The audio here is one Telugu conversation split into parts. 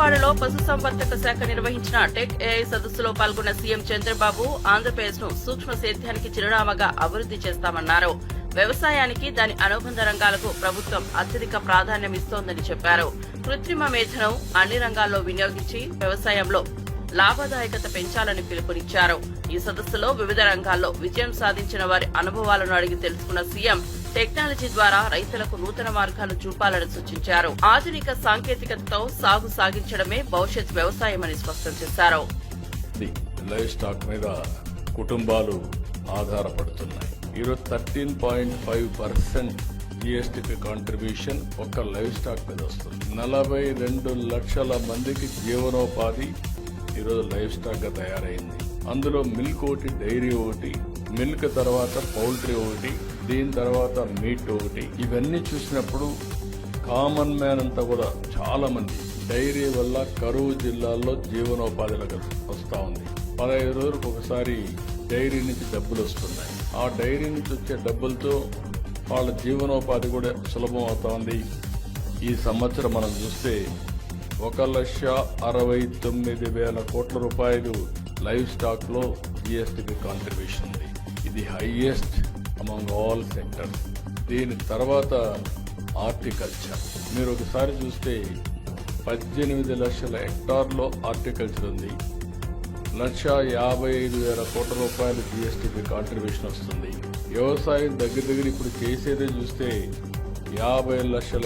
విజయవాడలో పశుసంవర్ధక శాఖ నిర్వహించిన టెక్ ఏఐ సదస్సులో పాల్గొన్న సీఎం చంద్రబాబు ఆంధ్రప్రదేశ్ ను సూక్ష్మ సేద్యానికి చిరునామాగా అభివృద్ది చేస్తామన్నారు. వ్యవసాయానికి దాని అనుబంధ రంగాలకు ప్రభుత్వం అత్యధిక ప్రాధాన్యం ఇస్తోందని చెప్పారు. కృత్రిమ మేధను అన్ని రంగాల్లో వినియోగించి వ్యవసాయంలో లాభదాయకత పెంచాలని పిలుపునిచ్చారు. ఈ సదస్సులో వివిధ రంగాల్లో విజయం సాధించిన వారి అనుభవాలను అడిగి తెలుసుకున్న సీఎం టెక్నాలజీ ద్వారా రైతులకు నూతన మార్గాలు చూపాలని సూచించారు. ఆధునిక సాంకేతికతతో సాగు సాగించడమే భవిష్యత్ వ్యవసాయమని స్పష్టం చేశారు. లైవ్ స్టాక్ మీద కుటుంబాలు ఆధారపడుతున్నాయి. ఈరోజు 13.5% జిఎస్టీపీ కాంట్రిబ్యూషన్ ఒక్క లైవ్ స్టాక్ మీద వస్తుంది. 42 లక్షల మందికి జీవనోపాధి ఈరోజు లైవ్ స్టాక్ గా తయారైంది. అందులో మిల్క్ ఒకటి, డైరీ ఒకటి, మిల్క్ తర్వాత పౌల్ట్రీ ఒకటి, దీని తర్వాత మీట్ ఒకటి. ఇవన్నీ చూసినప్పుడు కామన్ మ్యాన్ అంతా కూడా చాలా మంది డైరీ వల్ల కరువు జిల్లాల్లో జీవనోపాధిలకు వస్తా ఉంది. 15 రోజులకు ఒకసారి డైరీ నుంచి డబ్బులు వస్తున్నాయి. ఆ డైరీ నుంచి వచ్చే డబ్బులతో వాళ్ళ జీవనోపాధి కూడా సులభం అవుతా ఉంది. ఈ సంవత్సరం మనం చూస్తే 1,69,000 కోట్ల రూపాయలు లైవ్ స్టాక్ లో జిఎస్టీపీ కాంట్రిబ్యూషన్ ఉంది. ఇది హైయెస్ట్ అమంగ్ ఆల్ సెక్టర్స్. దీని తర్వాత హార్టికల్చర్. మీరు ఒకసారి చూస్తే 18 లక్షల హెక్టార్లో హార్టికల్చర్ ఉంది. 1,55,000 కోట్ల రూపాయలు జిఎస్టీపీ కాంట్రిబ్యూషన్ వస్తుంది. వ్యవసాయం దగ్గర ఇప్పుడు చేసేదే చూస్తే 50 లక్షల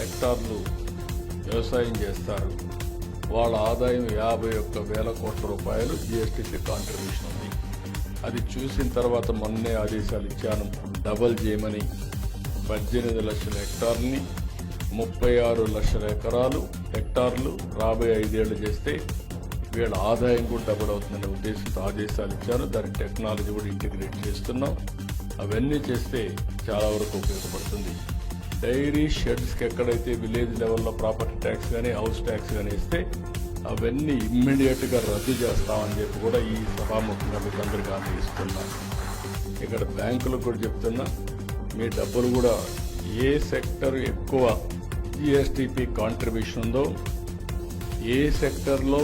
హెక్టార్లు వ్యవసాయం చేస్తారు. వాళ్ళ ఆదాయం 51,000 కోట్ల రూపాయలు జిఎస్టీపీ కాంట్రిబ్యూషన్ ఉంది. అది చూసిన తర్వాత మొన్నే ఆదేశాలు ఇచ్చాను, డబల్ చేయమని. 18 లక్షల హెక్టార్ని 36 లక్షల హెక్టార్లు రాబోయే 5 ఏళ్లు చేస్తే వీళ్ళ ఆదాయం కూడా డబుల్ అవుతుందనే ఉద్దేశంతో ఆదేశాలు ఇచ్చాను. దాని టెక్నాలజీ కూడా ఇంటిగ్రేట్ చేస్తున్నాం. అవన్నీ చేస్తే చాలా వరకు ఉపయోగపడుతుంది. డైరీ షెడ్స్కి ఎక్కడైతే విలేజ్ లెవెల్లో ప్రాపర్టీ ట్యాక్స్ కానీ హౌస్ ట్యాక్స్ కానీ ఇస్తే అవన్నీ ఇమ్మీడియట్ గా రద్దు చేస్తామని చెప్పి కూడా ఈ సభాముఖంగా మీకు అందరికీ హామీ ఇస్తున్నాం. ఇక్కడ బ్యాంకులకు కూడా చెప్తున్నా, మీ డబ్బులు కూడా ఏ సెక్టర్ ఎక్కువ జిఎస్టీపీ కాంట్రిబ్యూషన్ ఉందో, ఏ సెక్టర్లో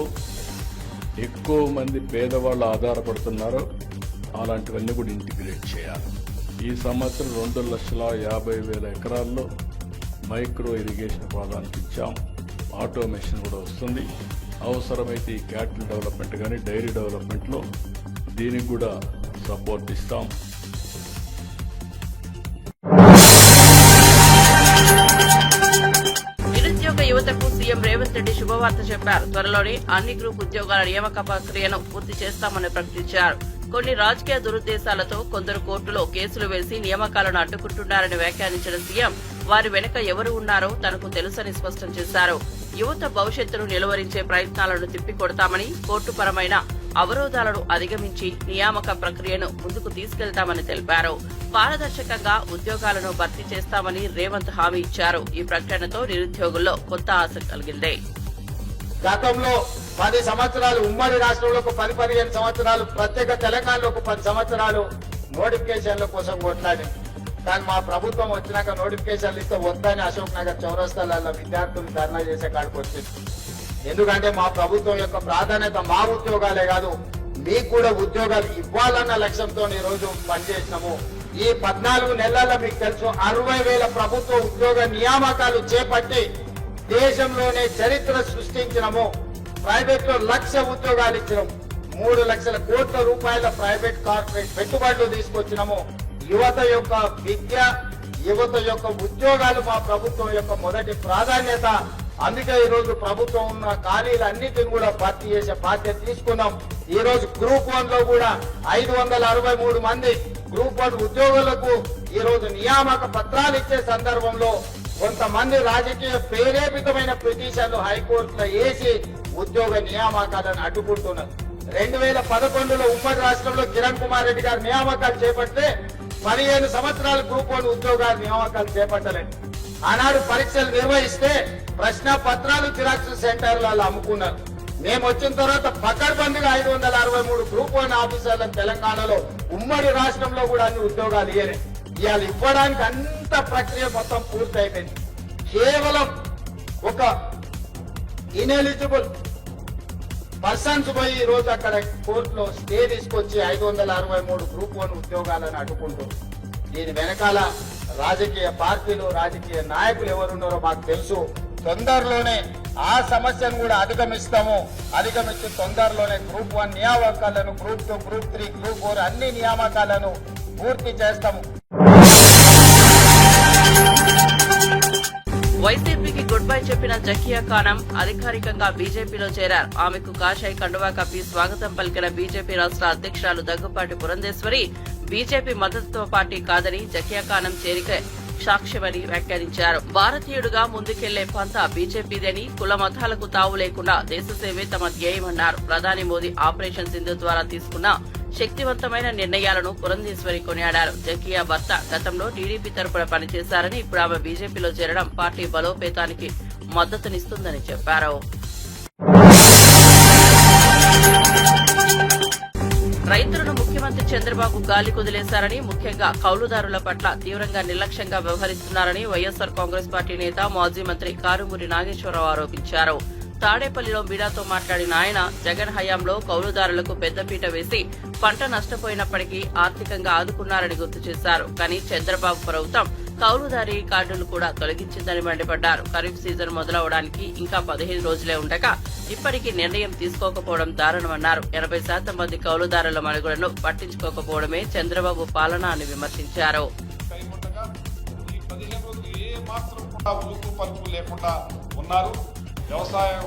ఎక్కువ మంది పేదవాళ్ళు ఆధారపడుతున్నారో అలాంటివన్నీ కూడా ఇంటిగ్రేట్ చేయాలి. ఈ సంవత్సరం 2,50,000 ఎకరాల్లో మైక్రో ఇరిగేషన్ ప్రాధాన్యత ఇచ్చాం. ఆటోమేషన్ కూడా వస్తుంది. అవసరమైతే ఈ క్యాటిల్ డెవలప్మెంట్ కానీ డైరీ డెవలప్మెంట్లో దీనికి కూడా సపోర్ట్ ఇస్తాం. నిరుద్యోగ యువతకు సీఎం రేవంత్ రెడ్డి శుభవార్త చెప్పారు. త్వరలోనే అన్ని గ్రూప్ ఉద్యోగాల నియామక ప్రక్రియను పూర్తి చేస్తామని ప్రకటించారు. కొన్ని రాజకీయ దురుద్దేశాలతో కొందరు కోర్టులో కేసులు వేసి నియామకాలను అడ్డుకుంటున్నారని వ్యాఖ్యానించిన సీఎం వారి వెనుక ఎవరు ఉన్నారో తనకు తెలుసని స్పష్టం చేశారు. యువత భవిష్యత్తును నిలువరించే ప్రయత్నాలను తిప్పికొడతామని, కోర్టుపరమైన అవరోధాలను అధిగమించి నియామక ప్రక్రియను ముందుకు తీసుకెళ్తామని తెలిపారు. పారదర్శకంగా ఉద్యోగాలను భర్తీ చేస్తామని రేవంత్ హామీ ఇచ్చారు. ఈ ప్రకటనతో నిరుద్యోగుల్లో కొత్త ఆశ కలిగింది. గతంలో 10 సంవత్సరాలు ఉమ్మడి రాష్ట్రంలో 10-15 సంవత్సరాలు, ప్రత్యేక తెలంగాణలో 10 సంవత్సరాలు నోటిఫికేషన్ల కోసం కొట్లాడి, కానీ మా ప్రభుత్వం వచ్చినాక నోటిఫికేషన్లు ఇస్తే వద్దని అశోక్ నగర్ చౌరస్తాలలో విద్యార్థులు ధర్నా చేసే కాడికి వచ్చింది. ఎందుకంటే మా ప్రభుత్వం యొక్క ప్రాధాన్యత మా ఉద్యోగాలే కాదు, మీకు కూడా ఉద్యోగాలు ఇవ్వాలన్న లక్ష్యంతో ఈ రోజు పనిచేసినాము. ఈ 14 నెలల్లో మీకు తెలుసు 60,000 ప్రభుత్వ ఉద్యోగ నియామకాలు చేపట్టి దేశంలోనే చరిత్ర సృష్టించినము. ప్రైవేట్ లో 1,00,000 ఉద్యోగాలు ఇచ్చినాము. 3 లక్షల కోట్ల రూపాయల ప్రైవేట్ కార్పొరేట్ పెట్టుబడులు తీసుకొచ్చినాము. యువత యొక్క విద్య, యువత యొక్క ఉద్యోగాలు మా ప్రభుత్వం యొక్క మొదటి ప్రాధాన్యత. అందుకే ఈ రోజు ప్రభుత్వం ఉన్న ఖాళీలన్నిటిని కూడా భర్తీ చేసే బాధ్యత తీసుకున్నాం. ఈ రోజు గ్రూప్ 1 లో కూడా 563 మంది గ్రూప్ 1 ఉద్యోగులకు ఈ రోజు నియామక పత్రాలు ఇచ్చే సందర్భంలో కొంతమంది రాజకీయ ప్రేరేపితమైన పిటిషన్లు హైకోర్టులో వేసి ఉద్యోగ నియామకాలను అడ్డుకుంటున్నారు. 2011లో ఉమ్మడి రాష్ట్రంలో కిరణ్ కుమార్ రెడ్డి గారు నియామకాలు చేపడితే 15 సంవత్సరాలు గ్రూప్ 1 ఉద్యోగాల నియామకాలు చేపట్టలేదు. ఆనాడు పరీక్షలు నిర్వహిస్తే ప్రశ్న పత్రాలు జిరాక్స్ సెంటర్లలో అమ్ముకున్నారు. మేము వచ్చిన తర్వాత పకడ్బందీగా 563 గ్రూప్ 1 ఆఫీసర్లకు తెలంగాణలో ఉమ్మడి రాష్ట్రంలో కూడా అన్ని ఉద్యోగాలు ఇయ్యలే. ఇవాళ ఇవ్వడానికి అంత ప్రక్రియ మొత్తం పూర్తి అయిపోయింది. కేవలం ఒక ఇనెలిజిబుల్ పర్సన్స్ పోయి ఈ రోజు అక్కడ కోర్టులో స్టే తీసుకొచ్చి 563 గ్రూప్ 1 ఉద్యోగాలను అడ్డుకుంటూ దీని వెనకాల రాజకీయ పార్టీలు రాజకీయ నాయకులు ఎవరున్నారో మాకు తెలుసు. తొందరలోనే ఆ సమస్యను కూడా అధిగమించి తొందరలోనే గ్రూప్ 1 నియామకాలను గ్రూప్ 2 గ్రూప్ 3 గ్రూప్ 4 అన్ని నియామకాలను పూర్తి చేస్తాము. వైసీపీకి గుడ్ బై చెప్పిన జకియా ఖానం అధికారికంగా బీజేపీలో చేరారు. ఆమెకు కాషాయ కండువా కప్పి స్వాగతం పలికిన బీజేపీ రాష్ట్ర అధ్యక్షురాలు దగ్గుపాటి పురంధేశ్వరి బీజేపీ మద్దతుతో పార్టీ కాదని జకియా ఖానం చేరిక సాక్ష్యమని వ్యాఖ్యానించారు. భారతీయుడుగా ముందుకెళ్లే పంత బీజేపీదని కుల మతాలకు తావు లేకుండా దేశసేవే తమ ధ్యేయమన్నారు. ప్రధాని మోదీ ఆపరేషన్ సింధు ద్వారా తీసుకున్న శక్తివంతమైన నిర్ణయాలను పురంధేశ్వరి కొనియాడారు. జకియా భర్త గతంలో టీడీపీ తరపున పనిచేశారని ఇప్పుడు ఆమె బీజేపీలో చేరడం పార్టీ బలోపేతానికి మద్దతునిస్తుందని చెప్పారు. రైతులను ముఖ్యమంత్రి చంద్రబాబు గాలి కుదిలేశారని, ముఖ్యంగా కౌలుదారుల పట్ల తీవ్రంగా నిర్లక్ష్యంగా వ్యవహరిస్తున్నారని వైఎస్సార్ కాంగ్రెస్ పార్టీ నేత మాజీ మంత్రి కారుమూరి నాగేశ్వరరావు ఆరోపించారు. తాడేపల్లిలో మీడియాతో మాట్లాడిన ఆయన జగన్ హయాంలో కౌలుదారులకు పెద్దపీట వేసి పంట నష్టపోయినప్పటికీ ఆర్థికంగా ఆదుకున్నారని గుర్తు చేశారు. కానీ చంద్రబాబు ప్రభుత్వం కౌలుదారీ కార్డులు కూడా తొలగించిందని మండిపడ్డారు. ఖరీఫ్ సీజన్ మొదలవడానికి ఇంకా 15 రోజులే ఉండగా ఇప్పటికీ నిర్ణయం తీసుకోకపోవడం దారుణమన్నారు. 80% మంది కౌలుదారుల మనుగడను పట్టించుకోకపోవడమే చంద్రబాబు పాలన అని విమర్శించారు. వ్యవసాయం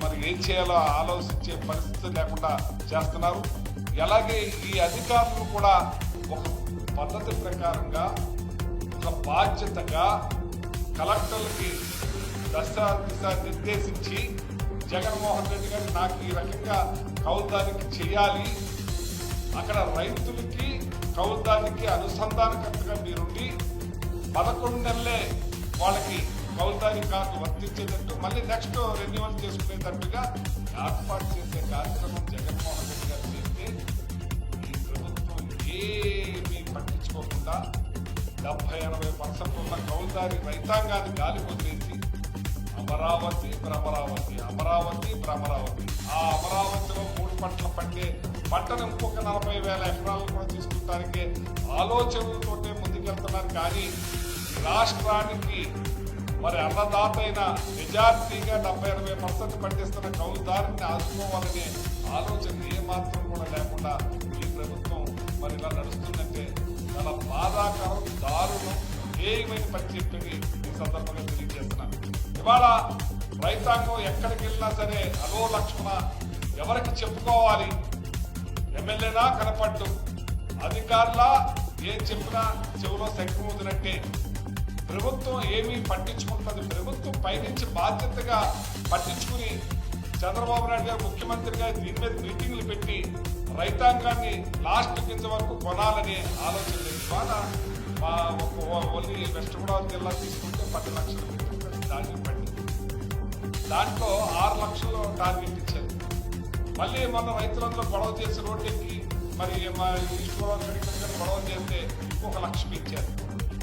మరి ఏం చేయాలో ఆలోచించే పరిస్థితి లేకుండా చేస్తున్నారు. అలాగే ఈ అధికారులు కూడా ఒక పద్ధతి ప్రకారంగా ఒక బాధ్యతగా కలెక్టర్లకి దిశ నిర్దేశించి జగన్మోహన్ రెడ్డి గారు నాకు ఈ రకంగా కౌలుదారికి చేయాలి, అక్కడ రైతులకి కౌలుదారికి అనుసంధానకర్తగా మీరుండి 11 నెలలే వాళ్ళకి కౌలుదారి కార్డు వర్తించేటట్టు మళ్ళీ నెక్స్ట్ రెన్యువల్ చేసుకునేటట్టుగా ఏర్పాటు చేసే కార్యక్రమం జగన్మోహన్ రెడ్డి గారు చేస్తే ఈ ప్రభుత్వం ఏమీ పట్టించుకోకుండా 70-80% ఉన్న కౌలుదారి రైతాంగాన్ని గాలి వదిలేసి అమరావతి భ్రమరావతి ఆ అమరావతిలో 3 పంటలు పండే పంటను ఇంకొక 40,000 ఎకరాలు కూడా తీసుకుంటానికి ఆలోచనలతోటే ముందుకెళ్తున్నారు. కానీ రాష్ట్రానికి మరి అన్నదాత అయిన మెజార్టీగా 70-80% పండిస్తున్న కౌలుదారుని ఆదుకోవాలనే ఆలోచన ఏమాత్రం కూడా లేకుండా ఈ ప్రభుత్వం మరి ఇలా నడుస్తుందంటే చాలా బాధాకరం, దారుణం, ఏమైనా పని చెప్పి ఈ సందర్భంగా తెలియజేస్తున్నాను. ఇవాళ రైతాంగం ఎక్కడికి వెళ్ళినా సరే అలో లక్ష్మణ ఎవరికి చెప్పుకోవాలి, ఎమ్మెల్యేనా కనపడ్డు, అధికారులా ఏం చెప్పినా చెవులో శంఖం వదినట్టే. ప్రభుత్వం ఏమీ పట్టించుకుంటుంది. ప్రభుత్వం పైనుంచి బాధ్యతగా పట్టించుకుని చంద్రబాబు నాయుడు గారు ముఖ్యమంత్రిగా దీని మీద మీటింగ్లు పెట్టి రైతాంగాన్ని లాస్ట్ గింజ వరకు కొనాలనే ఆలోచన లేదు. ఇవాళ మా ఓన్లీ వెస్ట్ గోదావరి జిల్లా తీసుకుంటే 10 లక్షలు పెట్టుకుంటే ధాన్యం పండి దాంట్లో 6 లక్షలు టార్గెట్ ఇచ్చారు. మళ్ళీ మొన్న రైతులందరూ గొడవ చేసి రోడ్డెక్కి మరి మా ఈస్ట్ గోదావరి గొడవ చేస్తే ఇంకొక 1 లక్ష ఇచ్చారు.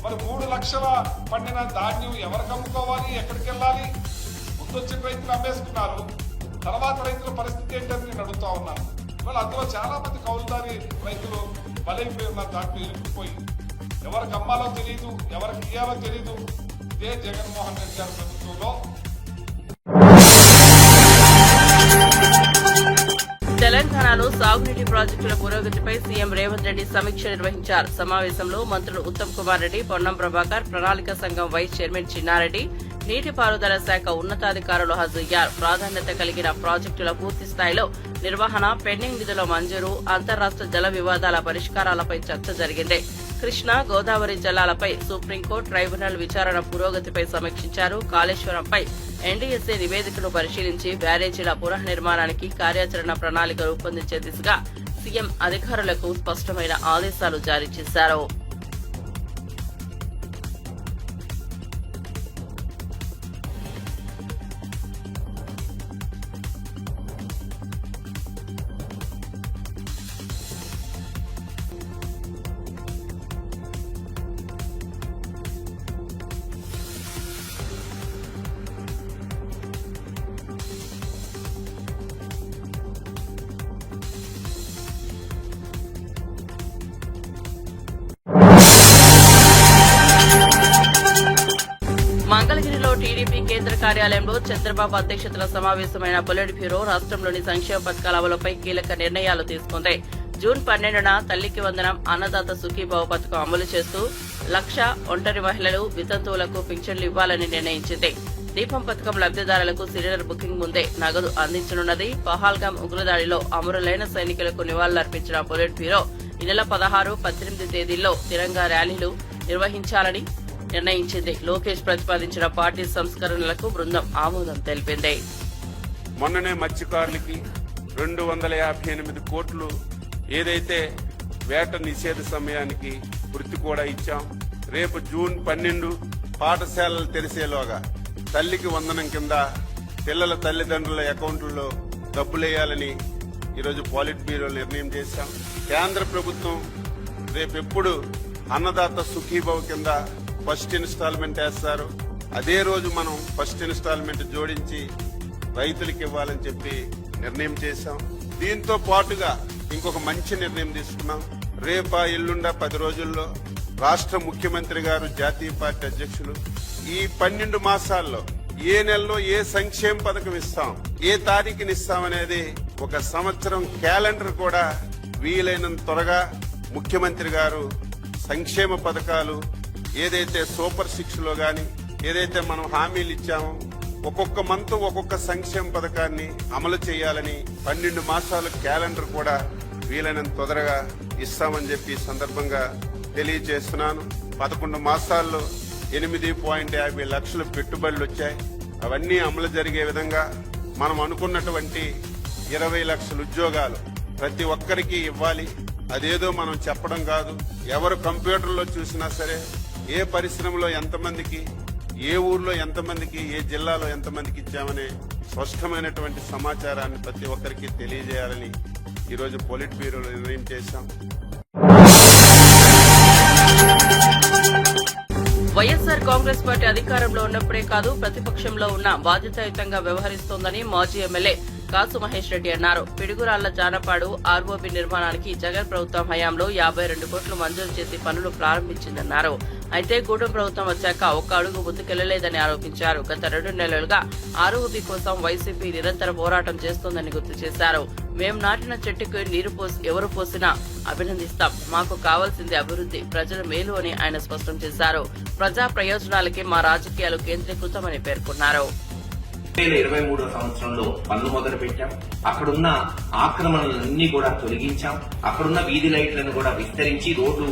మరి 3 లక్షల పండిన ధాన్యం ఎవరికి అమ్ముకోవాలి, ఎక్కడికి వెళ్ళాలి? ముందు వచ్చిన రైతులు అమ్మేసుకున్నారు, తర్వాత రైతుల పరిస్థితి ఏంటని నేను అడుగుతా ఉన్నాను. ఇవాళ అందులో చాలా మంది కౌలుదారి రైతులు బలైపోయి ఉన్నారు. దాంట్లో ఇరుక్కుపోయి ఎవరికి అమ్మాలో తెలియదు, ఎవరికి ఇయ్యాలో తెలియదు. ఇదే జగన్మోహన్ రెడ్డి గారి ప్రభుత్వంలో. తెలంగాణలో సాగునీటి ప్రాజెక్టుల పురోగతిపై సీఎం రేవంత్ రెడ్డి సమీక్ష నిర్వహించారు. సమావేశంలో మంత్రులు ఉత్తమ్ కుమార్ రెడ్డి, పొన్నం ప్రభాకర్, ప్రణాళిక సంఘం వైస్ చైర్మన్ చిన్నారెడ్డి, నీటిపారుదల శాఖ ఉన్నతాధికారులు హాజరయ్యారు. ప్రాధాన్యత కలిగిన ప్రాజెక్టుల పూర్తి స్థాయిలో నిర్వహణ, పెండింగ్ నిధుల మంజూరు, అంతర్రాష్ట్ర జల వివాదాల పరిష్కారాలపై చర్చ జరిగింది. కృష్ణా, గోదావరి జలాలపై సుప్రీంకోర్టు ట్రైబ్యునల్ విచారణ పురోగతిపై సమీక్షించారు. కాళేశ్వరంపై ఎన్డీఎస్ఏ నివేదికను పరిశీలించి బ్యారేజీల పునఃనిర్మాణానికి కార్యాచరణ ప్రణాళిక రూపొందించే దిశగా సీఎం అధికారులకు స్పష్టమైన ఆదేశాలు జారీ చేశారు. టీడీపీ కేంద్ర కార్యాలయంలో చంద్రబాబు అధ్యక్షతన సమావేశమైన పొలిట్ బ్యూరో రాష్ట్రంలోని సంక్షేమ పథకాల అమలుపై కీలక నిర్ణయాలు తీసుకుంది. జూన్ 12న తల్లికి వందనం, అన్నదాత సుఖీభావ పథకం అమలు చేస్తూ 1,00,000 ఒంటరి మహిళలు, వితంతువులకు పింఛన్లు ఇవ్వాలని నిర్ణయించింది. దీపం పథకం లబ్దిదారులకు సిలిండర్ బుకింగ్ ముందే నగదు అందించనున్నది. పహల్గాం ఉగ్రదాడిలో అమరులైన సైనికులకు నివాళులర్పించిన పొలిట్ బ్యూరో ఈ నెల 16, 18 తేదీల్లో తిరంగా ర్యాలీలు నిర్వహించాలని నిర్ణయించింది. లోకేష్ ప్రతిపాదించిన పార్టీ సంస్కరణలకు బృందం ఆమోదం తెలిపింది. మొన్ననే మత్స్యకారులకి 258 కోట్లు ఏదైతే వేట నిషేధ సమయానికి వృత్తి కూడా ఇచ్చాం. రేపు జూన్ 12 పాఠశాలలు తెరిసేలోగా తల్లికి వందనం కింద పిల్లల తల్లిదండ్రుల అకౌంట్లలో డబ్బులేయాలని ఈరోజు పాలిట్ బ్యూరో నిర్ణయం చేశాం. కేంద్ర ప్రభుత్వం రేపెప్పుడు అన్నదాత సుఖీభావ కింద ఫస్ట్ ఇన్స్టాల్మెంట్ వేస్తారు, అదే రోజు మనం ఫస్ట్ ఇన్స్టాల్మెంట్ జోడించి రైతులకు ఇవ్వాలని చెప్పి నిర్ణయం చేశాం. దీంతో పాటుగా ఇంకొక మంచి నిర్ణయం తీసుకున్నాం. రేపా ఎల్లుండా 10 రోజుల్లో రాష్ట్ర ముఖ్యమంత్రి గారు, జాతీయ పార్టీ అధ్యక్షులు ఈ 12 మాసాల్లో ఏ నెలలో ఏ సంక్షేమ పథకం ఇస్తాం, ఏ తారీఖుని ఇస్తామనేది ఒక సంవత్సరం క్యాలెండర్ కూడా వీలైనంత త్వరగా ముఖ్యమంత్రి గారు సంక్షేమ పథకాలు ఏదైతే సూపర్ 6లో గాని ఏదైతే మనం హామీలు ఇచ్చామో ఒక్కొక్క మంత్ ఒక్కొక్క సంక్షేమ పథకాన్ని అమలు చేయాలని 12 మాసాల క్యాలెండర్ కూడా వీలైనంత తొందరగా ఇస్తామని చెప్పి సందర్భంగా తెలియజేస్తున్నాను. 11 మాసాల్లో 8.50 లక్షల పెట్టుబడులు వచ్చాయి. అవన్నీ అమలు జరిగే విధంగా మనం అనుకున్నటువంటి 20 లక్షల ఉద్యోగాలు ప్రతి ఒక్కరికి ఇవ్వాలి. అదేదో మనం చెప్పడం కాదు. ఎవరు కంప్యూటర్లో చూసినా సరే ఏ పరిశ్రమలో ఎంతమందికి, ఏ ఊర్లో ఎంతమందికి, ఏ జిల్లాలో ఎంతమందికి ఇచ్చామనే స్పష్టమైనటువంటి సమాచారాన్ని ప్రతి ఒక్కరికి తెలియజేయాలని ఈరోజు పొలిట్ బ్యూరోలో నిర్ణయం చేశాం. వైఎస్సార్ కాంగ్రెస్ పార్టీ అధికారంలో ఉన్నప్పుడే కాదు, ప్రతిపక్షంలో ఉన్న బాధ్యతాయుతంగా వ్యవహరిస్తోందని మాజీ ఎమ్మెల్యే కాసు మహేష్ రెడ్డి అన్నారు. పిడుగురాళ్ల జానపాడు ఆర్ఓబీ నిర్మాణానికి జగన్ ప్రభుత్వం హయాంలో 52 కోట్లు మంజూరు చేసి పనులు ప్రారంభించిందన్నారు. అయితే గూడెం ప్రభుత్వం వచ్చాక ఒక్క అడుగు ముందుకెళ్లలేదని ఆరోపించారు. గత 2 నెలలుగా ఆర్ఓబీ కోసం వైసీపీ నిరంతర పోరాటం చేస్తోందని గుర్తు చేశారు. మేం నాటిన చెట్టుకు నీరు ఎవరు పోసినా అభినందిస్తాం. మాకు కావాల్సింది అభివృద్ది, ప్రజల మేలు అని ఆయన స్పష్టం చేశారు. ప్రజా ప్రయోజనాలకే మా రాజకీయాలు కేంద్రీకృతమని పేర్కొన్నారు. 2023 సంవత్సరంలో పనులు మొదలు పెట్టాం. అక్కడున్న ఆక్రమణలన్నీ కూడా తొలగించాం. అక్కడున్న వీధి లైట్లను కూడా విస్తరించి రోడ్లు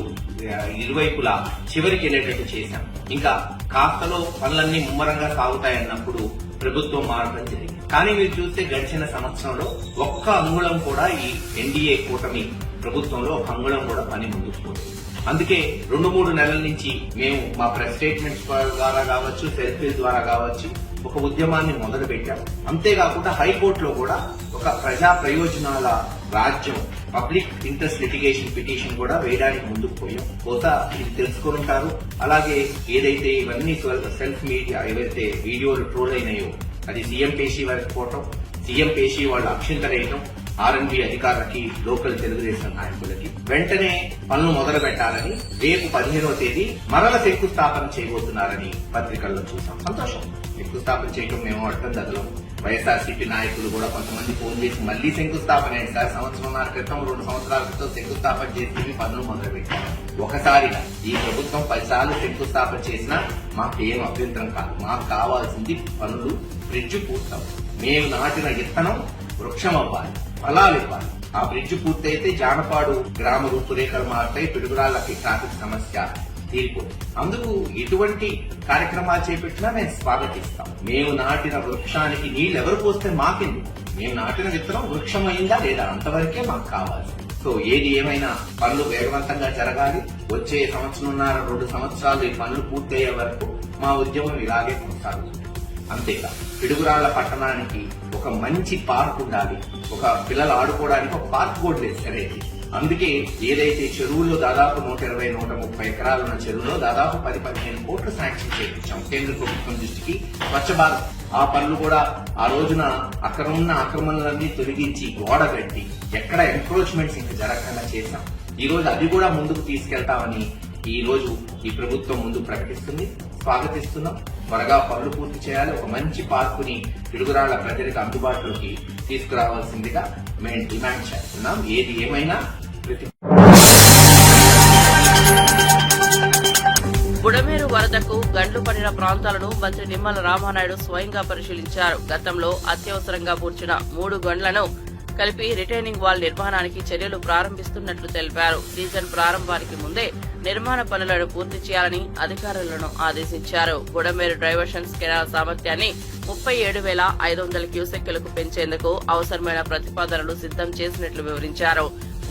ఇరువైపులా చివరికి వెళ్లేటట్టు చేశాం. ఇంకా కాస్తలో పనులన్నీ ముమ్మరంగా సాగుతాయన్నప్పుడు ప్రభుత్వం మారడం జరిగింది. కానీ మీరు చూస్తే గడిచిన సంవత్సరంలో ఒక్క అంగుళం కూడా ఈ ఎన్డీఏ కూటమి ప్రభుత్వంలో ఒక అంగుళం కూడా పని ముందుకు పోతుంది. అందుకే 2-3 నెలల నుంచి మేము మా ప్రెస్ స్టేట్మెంట్స్ ద్వారా కావచ్చు, సెల్ఫీల ద్వారా కావచ్చు ఒక ఉద్యమాన్ని మొదలు పెట్టాం. అంతేకాకుండా హైకోర్టులో కూడా ఒక ప్రజా ప్రయోజనాల రాజ్యం పబ్లిక్ ఇంట్రెస్ట్ లిటిగేషన్ పిటిషన్ కూడా వేయడానికి ముందుకు పోయాం. బహుశా ఇది తెలుసుకుని ఉంటారు. అలాగే ఏదైతే ఇవన్నీ సెల్ఫ్ మీడియా ఏవైతే వీడియోలు ట్రోల్ అయినాయో అది సీఎం పేషీ వారికి పోవటం, సీఎం పేషీ వాళ్ళు అక్షింతలేయటం, ఆర్ఎన్బి అధికారులకి, లోకల్ తెలుగుదేశం నాయకులకి వెంటనే పనులు మొదలు పెట్టాలని రేపు 15వ తేదీ మరల శంకుస్థాపన చేయబోతున్నారని పత్రికల్లో చూసాం. సంతోషం. శంకుస్థాపన చేయడం మేము అర్థం తగలం. వైఎస్ఆర్సీపీ నాయకులు కూడా కొంతమంది ఫోన్ చేసి మళ్లీ శంకుస్థాపన అయింది సార్, 1 సంవత్సరం క్రితం 2 సంవత్సరాల క్రితం శంకుస్థాపన చేసి పనులు మొదలు పెట్టారు. ఒకసారిగా ఈ ప్రభుత్వం 10 సార్లు శంకుస్థాపన చేసినా మాకేం అభ్యంతరం కాదు. మాకు కావాల్సింది పనులు, బ్రిడ్జ్ పూర్తవు. మేము నాటిన విత్తనం వృక్షం అవ్వాలి, ఫలాలు ఇవ్వాలి. ఆ బ్రిడ్జ్ పూర్తయితే జానపాడు గ్రామ రూపురేఖలు మారుతాయి, పిడుగురాళ్లకి ట్రాఫిక్ సమస్య తీరిపోతుంది. అందుకు ఎటువంటి కార్యక్రమాలు చేపట్టినా మేము స్వాగతిస్తాం. మేము నాటిన వృక్షానికి నీళ్లు ఎవరు పోస్తే మాకెందుకు? మేము నాటిన విత్తనం వృక్షం అయిందా లేదా అంతవరకే మాకు కావాలి. సో ఏది ఏమైనా పనులు వేగవంతంగా జరగాలి. వచ్చే 1.5-2 సంవత్సరాలు ఈ పనులు పూర్తయ్యే వరకు మా ఉద్యమం ఇలాగే కొనసాగుతుంది. అంతేకాదు పిడుగురాళ్ల పట్టణానికి ఒక మంచి పార్క్ ఉండాలి. ఒక పిల్లలు ఆడుకోవడానికి ఒక పార్క్ కూడా లేదు సరైనది. అందుకే ఏదైతే చెరువులో దాదాపు 120-130 ఎకరాలు ఉన్న చెరువులో దాదాపు 10-15 కోట్లు శాంక్షన్ చేయించాం కేంద్ర ప్రభుత్వం దృష్టికి. స్వచ్ఛ భారత్ ఆ పనులు కూడా ఆ రోజున అక్కడ ఉన్న ఆక్రమణలన్నీ తొలగించి గోడ కట్టి ఎక్కడ ఎంక్రోచ్మెంట్స్ ఇంకా జరగకుండా చేశాం. ఈ రోజు అది కూడా ముందుకు తీసుకెళ్తామని ఈ రోజు ఈ ప్రభుత్వం ముందు ప్రకటిస్తుంది, స్వాగతిస్తున్నాం. త్వరగా పనులు పూర్తి చేయాలి. ఒక మంచి పార్కుని పిడుగురాళ్ల ప్రజలకు అందుబాటులోకి తీసుకురావాల్సిందిగా మేము డిమాండ్ చేస్తున్నాం. ఏది ఏమైనా బుడమేరు వరదకు గండ్లు పడిన ప్రాంతాలను మంత్రి నిమ్మల రామానాయుడు స్వయంగా పరిశీలించారు. గతంలో అత్యవసరంగా పూడ్చిన 3 గండ్లను కలిపి రిటైనింగ్ వాల్ నిర్మాణానికి చర్యలు ప్రారంభిస్తున్నట్లు తెలిపారు. సీజన్ ప్రారంభానికి ముందే నిర్మాణ పనులను పూర్తి చేయాలని అధికారులను ఆదేశించారు. బుడమేరు డైవర్షన్స్ కెనాల్ సామర్థ్యాన్ని 37,500 క్యూసెక్కులకు పెంచేందుకు అవసరమైన ప్రతిపాదనలు సిద్దం చేసినట్లు వివరించారు.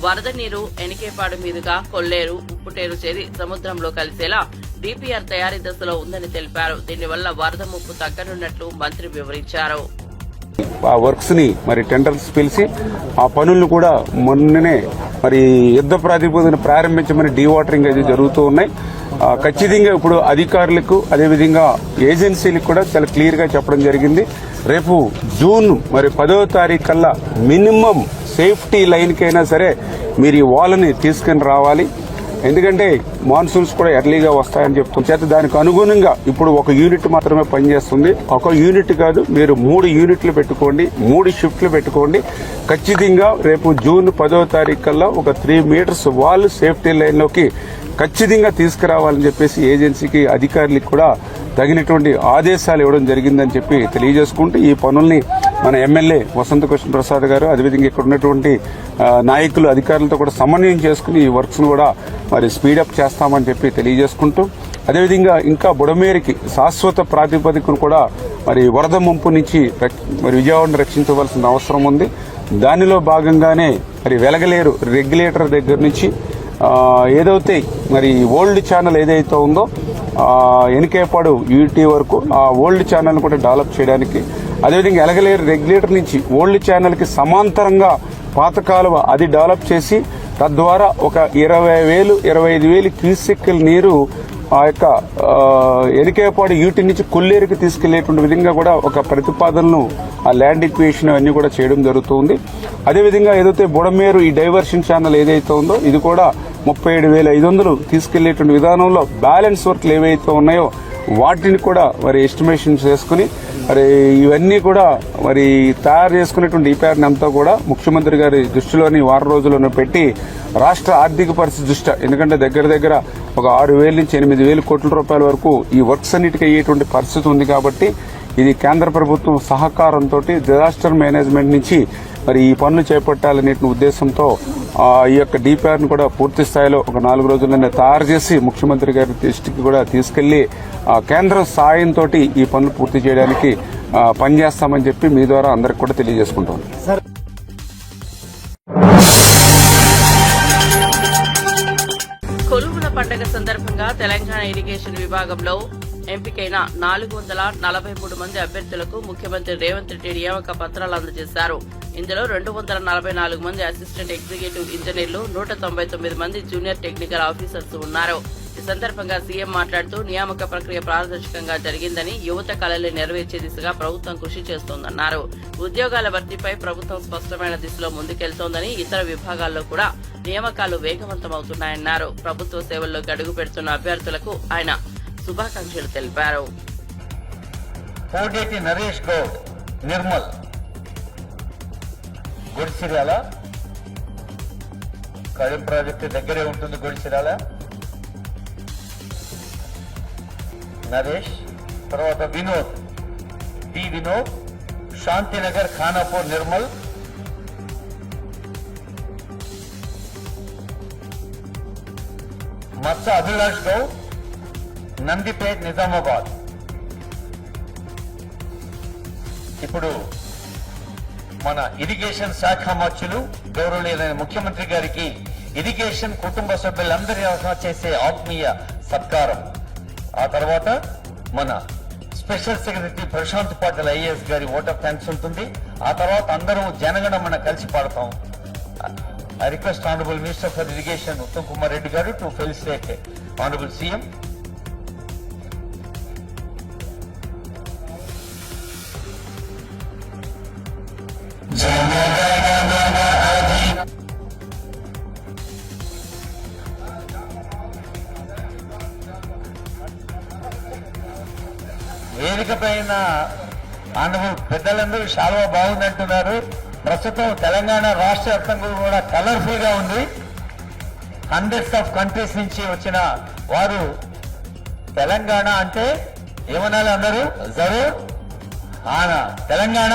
వరద నీరు ఎనికేపాడు మీదుగా కొల్లేరు, ఉప్పుటేరు చేరి సముద్రంలో కలిసేలా డీపీఆర్ తయారీ దశలో ఉందని తెలిపారు. దీనివల్ల వరద ముప్పు తగ్గనున్నట్లు మంత్రి వివరించారు. ఆ వర్క్స్ ని మరి టెండర్స్ పిలిచి ఆ పనులను కూడా మొన్ననే మరి యుద్ధ ప్రాతిపదికన ప్రారంభించమని డీవాటరింగ్ అది జరుగుతూ ఉన్నాయి. ఖచ్చితంగా ఇప్పుడు అధికారులకు అదేవిధంగా ఏజెన్సీలకు కూడా చాలా క్లియర్ గా చెప్పడం జరిగింది. రేపు జూన్ మరి 10వ తారీఖు కల్లా మినిమం సేఫ్టీ లైన్ కైనా సరే మీరు ఈ వాల్ని తీసుకుని రావాలి. ఎందుకంటే మాన్సూన్స్ కూడా ఎర్లీగా వస్తాయని చెప్తుంది చేత దానికి అనుగుణంగా ఇప్పుడు ఒక యూనిట్ మాత్రమే పనిచేస్తుంది. ఒక యూనిట్ కాదు, మీరు 3 యూనిట్లు పెట్టుకోండి, 3 షిఫ్ట్లు పెట్టుకోండి. ఖచ్చితంగా రేపు జూన్ 10వ తారీఖు కల్లా ఒక 3 మీటర్స్ వాల్ సేఫ్టీ లైన్లోకి ఖచ్చితంగా తీసుకురావాలని చెప్పేసి ఏజెన్సీకి అధికారులకు కూడా తగినటువంటి ఆదేశాలు ఇవ్వడం జరిగిందని చెప్పి తెలియజేసుకుంటూ ఈ పనుల్ని మన ఎమ్మెల్యే వసంత కృష్ణ ప్రసాద్ గారు అదేవిధంగా ఇక్కడ ఉన్నటువంటి నాయకులు అధికారులతో కూడా సమన్వయం చేసుకుని ఈ వర్క్స్ ను కూడా మరి స్పీడప్ చేస్తామని చెప్పి తెలియజేసుకుంటూ అదేవిధంగా ఇంకా బుడమేరికి శాశ్వత ప్రాతిపదికను కూడా మరి వరద ముంపు నుంచి మరి విజయవాడను రక్షించవలసిన అవసరం ఉంది. దానిలో భాగంగానే మరి వెలగలేరు రెగ్యులేటర్ దగ్గర నుంచి ఏదైతే మరి ఓల్డ్ ఛానల్ ఏదైతే ఉందో ఎనికేపాడు యూటీ వరకు ఆ ఓల్డ్ ఛానల్ కూడా డెవలప్ చేయడానికి అదేవిధంగా ఎలగలేరు రెగ్యులేటర్ నుంచి ఓల్డ్ ఛానల్ కి సమాంతరంగా పాత కాలువ అది డెవలప్ చేసి తద్వారా ఒక 20,000-25,000 క్యూసెక్కుల నీరు ఆ యొక్క ఎనికేపాడు యూటీ నుంచి కొల్లేరుకి తీసుకెళ్లేటువంటి విధంగా కూడా ఒక ప్రతిపాదనను ఆ ల్యాండ్ ఈక్వేషన్ అన్ని కూడా చేయడం జరుగుతుంది. అదేవిధంగా ఏదైతే బుడమేరు ఈ డైవర్షన్ ఛానల్ ఏదైతే ఉందో ఇది కూడా 37,500 తీసుకెళ్లేటువంటి విధానంలో బ్యాలెన్స్ వర్క్లు ఏవైతే ఉన్నాయో వాటిని కూడా మరి ఎస్టిమేషన్ చేసుకుని మరి ఇవన్నీ కూడా మరి తయారు చేసుకునేటువంటి డిపిఆర్ని అంతా కూడా ముఖ్యమంత్రి గారి దృష్టిలోని వారం రోజుల్లోనే పెట్టి రాష్ట్ర ఆర్థిక పరిస్థితి దృష్ట్యా ఎందుకంటే దగ్గర ఒక 6,000 నుంచి 8,000 కోట్ల రూపాయల వరకు ఈ వర్క్స్ అన్నిటికీ అయ్యేటువంటి పరిస్థితి ఉంది. కాబట్టి ఇది కేంద్ర ప్రభుత్వం సహకారంతో డిజాస్టర్ మేనేజ్మెంట్ నుంచి మరి ఈ పనులు చేపట్టాలనే ఉద్దేశంతో ఈ యొక్క డిపిఆర్ ను కూడా పూర్తి స్థాయిలో ఒక 4 రోజుల్లోనే తయారు చేసి ముఖ్యమంత్రి గారి దృష్టికి కూడా తీసుకెళ్లి కేంద్ర సాయంతో ఈ పనులు పూర్తి చేయడానికి పనిచేస్తామని చెప్పి మీ ద్వారా అందరికి కూడా తెలియజేసుకుంటాం. కొలువుల పండుగ సందర్భంగా తెలంగాణ ఇరిగేషన్ విభాగంలో ఎంపికైన 443 మంది అభ్యర్థులకు ముఖ్యమంత్రి రేవంత్ రెడ్డి నియామక పత్రాలు అందజేశారు. ఇందులో 244 మంది అసిస్టెంట్ ఎగ్జిక్యూటివ్ ఇంజనీర్లు, 199 మంది జూనియర్ టెక్నికల్ ఆఫీసర్స్ ఉన్నారు. ఈ సందర్భంగా సీఎం మాట్లాడుతూ నియామక ప్రక్రియ పారదర్శకంగా జరిగిందని, యువత కళల్ని నెరవేర్చే దిశగా ప్రభుత్వం కృషి చేస్తోందన్నారు. ఉద్యోగాల భర్తీపై ప్రభుత్వం స్పష్టమైన దిశలో ముందుకెళ్తోందని, ఇతర విభాగాల్లో కూడా నియామకాలు వేగవంతమవుతున్నాయన్నారు. ప్రభుత్వ సేవల్లోకి అడుగు పెడుతున్న అభ్యర్థులకు ఆయన శుభాకాంక్షలు తెలిపారు. కోడేటి నరేష్ గౌడ్ నిర్మల్ గుడిసిరాల కడియం ప్రాజెక్టు దగ్గరే ఉంటుంది. గుడిసిరాల నరేష్, తర్వాత వినోద్ వినోద్ శాంతినగర్ ఖానాపూర్ నిర్మల్, మత్స అభిలాష్ గౌడ్ నందిపేట్ నిజామాబాద్. ఇప్పుడు మన ఇరిగేషన్ శాఖ మంత్రులు గౌరవనీయులైన ముఖ్యమంత్రి గారికి ఇరిగేషన్ కుటుంబ సభ్యులందరి చేసే ఆత్మీయ సత్కారం, ఆ తర్వాత మన special secretary Prashant Patil IAS గారి ఓట్ ఆఫ్ థ్యాంక్స్ ఉంటుంది. ఆ తర్వాత అందరం జనగణమన కలిసి పాడతాం. I request Honorable Minister for Irrigation Uttam Kumar Reddy garu to felicitate Honorable CM. వేదిక పైన ఆనరబుల్ పెద్దలందరూ చాలా బాగుందంటున్నారు. ప్రస్తుతం తెలంగాణ రాష్ట్ర వ్యాప్తంగా కూడా కలర్ఫుల్ గా ఉంది. హండ్రెడ్స్ ఆఫ్ కంట్రీస్ నుంచి వచ్చిన వారు తెలంగాణ అంటే ఏమనాలి అందరూ జరూర్ ఆనా తెలంగాణ.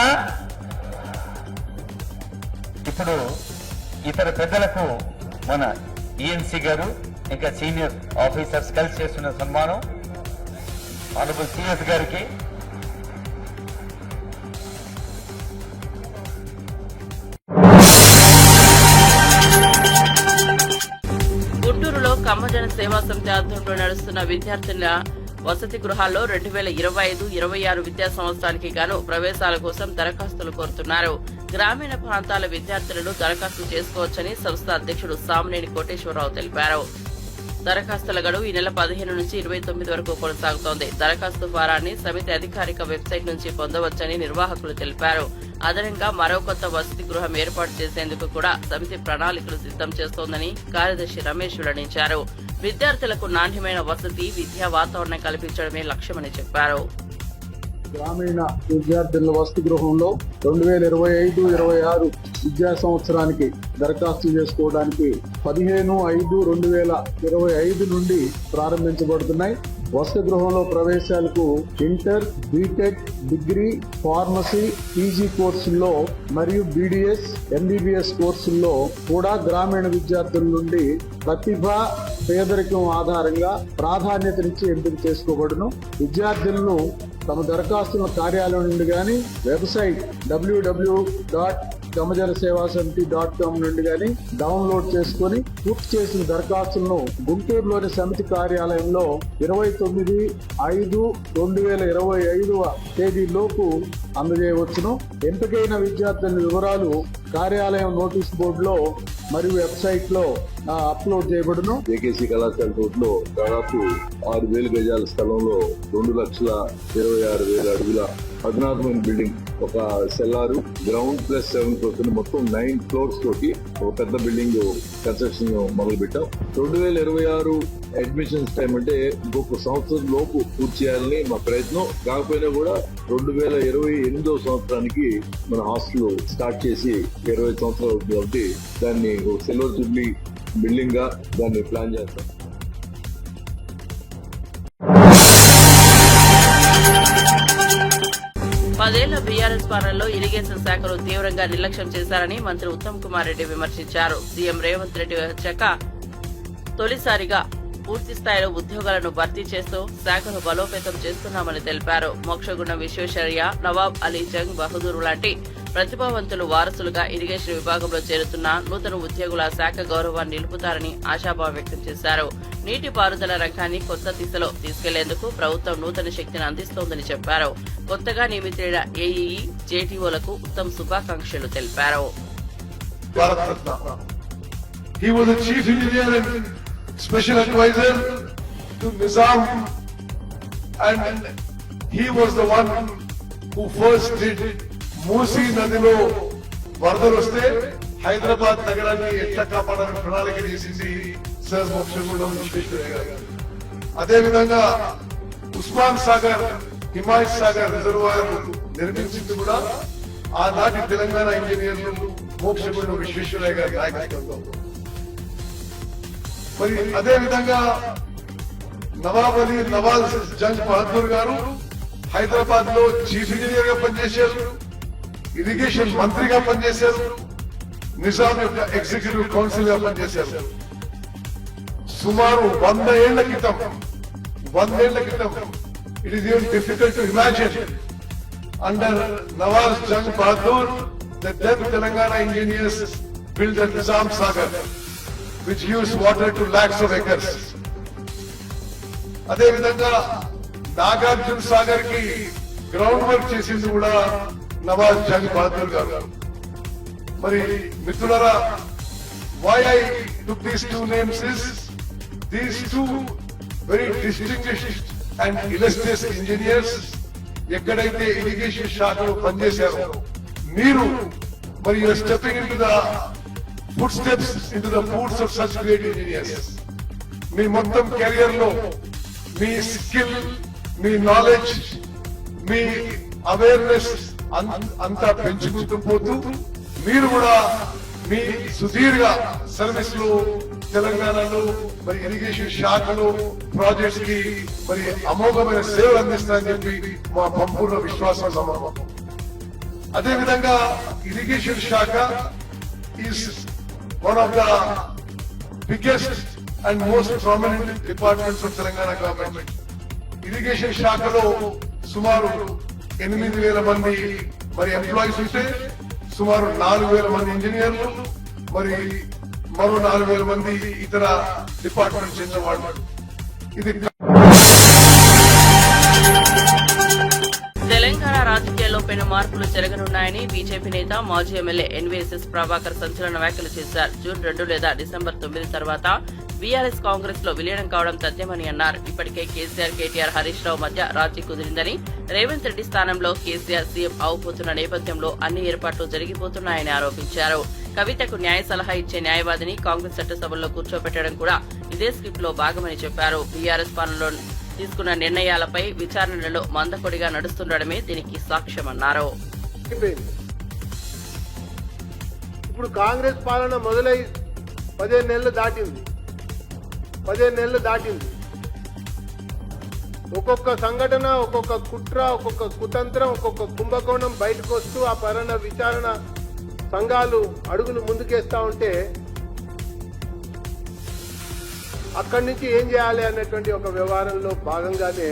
ఇప్పుడు ఇతర పెద్దలకు మన ఈఎన్సీ గారు ఇంకా సీనియర్ ఆఫీసర్స్ కలిసి చేస్తున్న సన్మానం ఆనరబుల్ సిఎస్ గారికి. గుంటూరులో కమ్మజన సేవా సమితి ఆధ్వర్యంలో నడుస్తున్న విద్యార్థుల వసతి గృహాల్లో 2025-26 విద్యా సంవత్సరానికి గాను ప్రవేశాల కోసం దరఖాస్తులు కోరుతున్నారు. గ్రామీణ ప్రాంతాల విద్యార్థులను దరఖాస్తు చేసుకోవచ్చని సంస్థ అధ్యక్షుడు సామినేని కోటేశ్వరరావు తెలిపారు. దరఖాస్తుల గడువు ఈ నెల 15 నుంచి 29 వరకు కొనసాగుతోంది. దరఖాస్తు ఫారాన్ని సమితి అధికారిక వెబ్సైట్ నుంచి పొందవచ్చని నిర్వాహకులు తెలిపారు. అదనంగా మరో కొత్త వసతి గృహం ఏర్పాటు చేసేందుకు కూడా సమితి ప్రణాళికలు సిద్దం చేస్తోందని కార్యదర్శి రమేష్ వెల్లడించారు. విద్యార్థులకు నాణ్యమైన వసతి, విద్యా వాతావరణం కల్పించడమే లక్ష్యమని చెప్పారు. గ్రామీణ విద్యార్థుల వసతి గృహంలో 2025-26 విద్యా సంవత్సరానికి దరఖాస్తు చేసుకోవడానికి 15/5/2025 నుండి ప్రారంభించబడుతున్నాయి. వసతి గృహంలో ప్రవేశాలకు inter, BTech, degree, pharmacy, PG కోర్సుల్లో మరియు బీడీఎస్, ఎంబీబీఎస్ కోర్సుల్లో కూడా గ్రామీణ విద్యార్థుల నుండి ప్రతిభ, పేదరికం ఆధారంగా ప్రాధాన్యతనిచ్చి ఎంపిక చేసుకోబడును. విద్యార్థులను తమ దరఖాస్తుల కార్యాలయం నుండి గాని వెబ్సైట్ www.kamajanasevasamiti.com నుండి గాని డౌన్లోడ్ చేసుకుని పూర్తి చేసిన దరఖాస్తులను గుంటూరులోని సమితి కార్యాలయంలో 29/5/2025 తేదీలోపు అందజేయవచ్చును. ఎంపికైన విద్యార్థుల వివరాలు కార్యాలయం నోటీస్ బోర్డులో మరియు వెబ్సైట్ లో అప్లోడ్ చేయబడును. ఏకేసీ కళాశాల రోడ్లో దాదాపు 6,000 గజాల స్థలంలో 2,26,000 అడుగుల అధునాతమైన బిల్డింగ్, ఒక సెల్లారు, గ్రౌండ్ ప్లస్ 7 ఫ్లోర్స్, మొత్తం 9 ఫ్లోర్స్ తోటి ఒక పెద్ద బిల్డింగ్ కన్స్ట్రక్షన్ మొదలు పెట్టాం. 2026 అడ్మిషన్స్ టైం అంటే ఇంకొక సంవత్సరం లోపు పూర్తి చేయాలని మా ప్రయత్నం. కాకపోయినా కూడా 2028 సంవత్సరానికి మన హాస్టల్ స్టార్ట్ చేసి 20 సంవత్సరాలు అవుతుంది కాబట్టి దాన్ని ఒక సిల్వర్ జూబ్లీ బిల్డింగ్ గా దాన్ని ప్లాన్ చేస్తాం. పదేళ్ల బీఆర్ఎస్ పాలనలో ఇరిగేషన్ శాఖను తీవ్రంగా నిర్లక్ష్యం చేశారని మంత్రి ఉత్తమ్ కుమార్ రెడ్డి విమర్శించారు. సీఎం రేవంత్ రెడ్డి వచ్చాక తొలిసారిగా పూర్తి స్థాయిలో ఉద్యోగాలను భర్తీ చేస్తూ శాఖను బలోపేతం చేస్తున్నామని తెలిపారు. మోక్షగుండం విశ్వేశ్వరయ్య, నవాబ్ అలీ జంగ్ బహదూర్ లాంటి ప్రతిభావంతులు వారసులుగా ఇరిగేషన్ విభాగంలో చేరుతున్న నూతన ఉద్యోగుల శాఖ గౌరవాన్ని నిలుపుతారని ఆశాభావం వ్యక్తం చేశారు. నీటిపారుదల రంగాన్ని కొత్త దిశలో తీసుకెళ్లేందుకు ప్రభుత్వం నూతన శక్తిని అందిస్తోందని చెప్పారు. కొత్తగా నియమితులైన ఏఈఈ, జేటీఓలకు ఉత్తమ్ శుభాకాంక్షలు తెలిపారు. Special advisor to Nizam, and he was the one who first did Musi Nadilo వరదలు వస్తే హైదరాబాద్ నగరాన్ని ఎట్లా కాపాడాలని ప్రణాళిక చేసింది సర్ మోక్షగుండం విశ్వేశ్వరయ్య గారు. అదేవిధంగా ఉస్మాన్ సాగర్, హిమాయత్ సాగర్ రిజర్వాయర్ నిర్మించింది కూడా ఆనాటి తెలంగాణ ఇంజనీర్లు మోక్షగుండం విశ్వేశ్వరయ్య గారి నాయకత్వంలో. మరి అదే విధంగా నవాబ్ అలీ నవాజ్ జంగ్ బహదూర్ గారు హైదరాబాద్ లో చీఫ్ ఇంజనీర్ గా పనిచేశారు, ఇరిగేషన్ మంత్రిగా పనిచేశారు, నిజాం యొక్క ఎగ్జిక్యూటివ్ కౌన్సిల్ గా పనిచేశారు. సుమారు 100 ఏళ్ల క్రితం it is even difficult to imagine under Nawaz Jung Bahadur the then Telangana engineers build the Nizam Sagar which gives water to lakhs of acres. అదే విధంగా నాగార్జున సాగర్ కి గ్రౌండ్ వర్క్ చేసింది కూడా నవాజ్ జంగ్ బహదూర్ గారు. మరి మిత్రులారా, why I took these two names is these two very distinguished and illustrious engineers ఎక్కడైతే ఇరిగేషన్ శాఖలో పనిచేశారో మీరు మరి you are stepping into the footsteps into the boots of such great engineers. మీ మొత్తం కెరియర్ లో మీ స్కిల్, మీ నాలెడ్జ్, మీ అవేర్నెస్ అంతా పెంచుకుంటూ పోతూ మీరు కూడా మీ సుదీర్ఘ సర్వీస్ లో తెలంగాణలో మరి ఇరిగేషన్ శాఖలో ప్రాజెక్ట్స్ కి మరి అమోఘమైన సేవలు అందిస్తారని చెప్పి మా సంపూర్ణ విశ్వాసం నమ్మకం. అదేవిధంగా ఇరిగేషన్ శాఖ is one of the biggest and most prominent departments of Telangana government. Irrigation శాఖలో సుమారు 8,000 మంది మరి ఎంప్లాయీస్ ఉంటే సుమారు 4,000 మంది ఇంజనీర్లు మరి మరో 4,000 మంది ఇతర డిపార్ట్మెంట్ చెందిన వాళ్ళు. ఇది తెలంగాణ రాజకీయాల్లో పెను మార్పులు జరగనున్నాయని బీజేపీ నేత మాజీ ఎమ్మెల్యే ఎన్వీఎస్ఎస్ ప్రభాకర్ సంచలన వ్యాఖ్యలు చేశారు. జూన్ 2 లేదా డిసెంబర్ 9 తర్వాత బీఆర్ఎస్ కాంగ్రెస్ లో విలీనం కావడం తథ్యమని అన్నారు. ఇప్పటికే కేసీఆర్, కేటీఆర్, హరీష్ రావు మధ్య రాజీ కుదిరిందని, రేవంత్ రెడ్డి స్థానంలో కేసీఆర్ సీఎం అవబోతున్న నేపథ్యంలో అన్ని ఏర్పాట్లు జరిగిపోతున్నాయని ఆరోపించారు. కవితకు న్యాయ సలహా ఇచ్చే న్యాయవాదిని కాంగ్రెస్ చట్టసభల్లో కూర్చోబెట్టడం కూడా ఇదే స్క్రిప్ట్ లో భాగమని చెప్పారు. బీఆర్ఎస్ పాలనలో తీసుకున్న నిర్ణయాలపై విచారణలో మందకొడిగా నడుస్తుండడమే దీనికి సాక్ష్యమన్నారు. ఇప్పుడు కాంగ్రెస్ పాలన మొదలై 15 నెలలు దాటింది. 15 నెలలు దాటింది. ఒక్కొక్క సంఘటన, ఒక్కొక్క కుట్ర, ఒక్కొక్క కుతంత్రం, ఒక్కొక్క కుంభకోణం బయటకు వస్తూ ఆ పరణ విచారణ సంఘాలు అడుగులు ముందుకేస్తా ఉంటే అక్కడి నుంచి ఏం చేయాలి అనేటువంటి ఒక వ్యవహారంలో భాగంగానే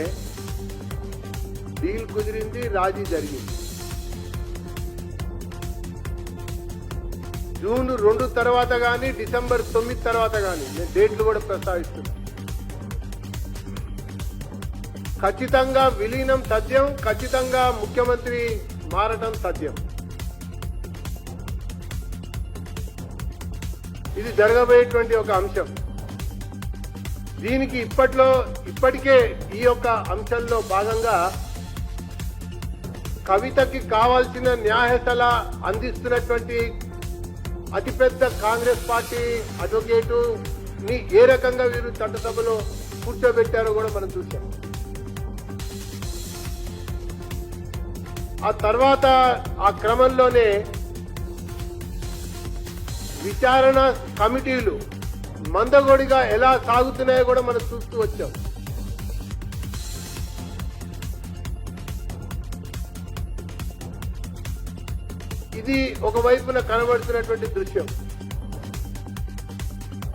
డీల్ కుదిరింది, రాజీ జరిగింది. జూన్ 2 తర్వాత గానీ, డిసెంబర్ 9 తర్వాత గానీ, నేను డేట్లు కూడా ప్రస్తావిస్తున్నా. ఖచ్చితంగా విలీనం తథ్యం, ఖచ్చితంగా ముఖ్యమంత్రి మారటం తథ్యం. ఇది జరగబోయేటువంటి ఒక అంశం. దీనికి ఇప్పటికే ఈ యొక్క అంశంలో భాగంగా కవితకి కావాల్సిన న్యాయ సలహా అందిస్తున్నటువంటి అతిపెద్ద కాంగ్రెస్ పార్టీ అడ్వకేటు ని ఏ రకంగా వీరు చట్టసభలో కూర్చోబెట్టారో కూడా మనం చూసాం. ఆ తర్వాత ఆ క్రమంలోనే విచారణ కమిటీలు మందగొడిగా ఎలా సాగుతున్నాయో కూడా మనం చూస్తూ వచ్చాం. ఇది ఒక వైపున కనబడుతున్నటువంటి దృశ్యం.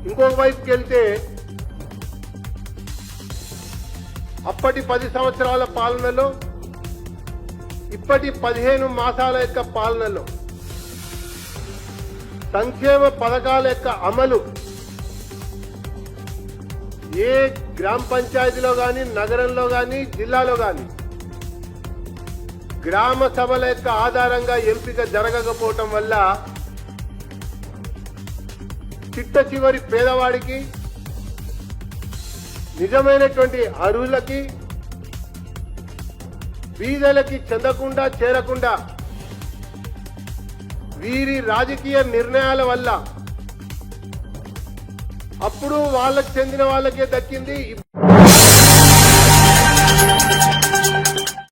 ఇంకొక వైపుకి వెళ్తే అప్పటి 10 సంవత్సరాల పాలనలో, ఇప్పటి 15 మాసాల యొక్క పాలనలో సంక్షేమ పథకాల యొక్క అమలు ఏ గ్రామ పంచాయతీలో గాని, నగరంలో గాని, జిల్లాలో గాని గ్రామ సభల యొక్క ఆధారంగా ఎంపిక జరగకపోవటం వల్ల చిట్ట చివరి పేదవాడికి, నిజమైనటువంటి అర్హులకి, బీదలకి చెందకుండా చేరకుండా వీరి రాజకీయ నిర్ణయాల వల్ల అప్పుడు వాళ్ళకి చెందిన వాళ్ళకే దక్కింది.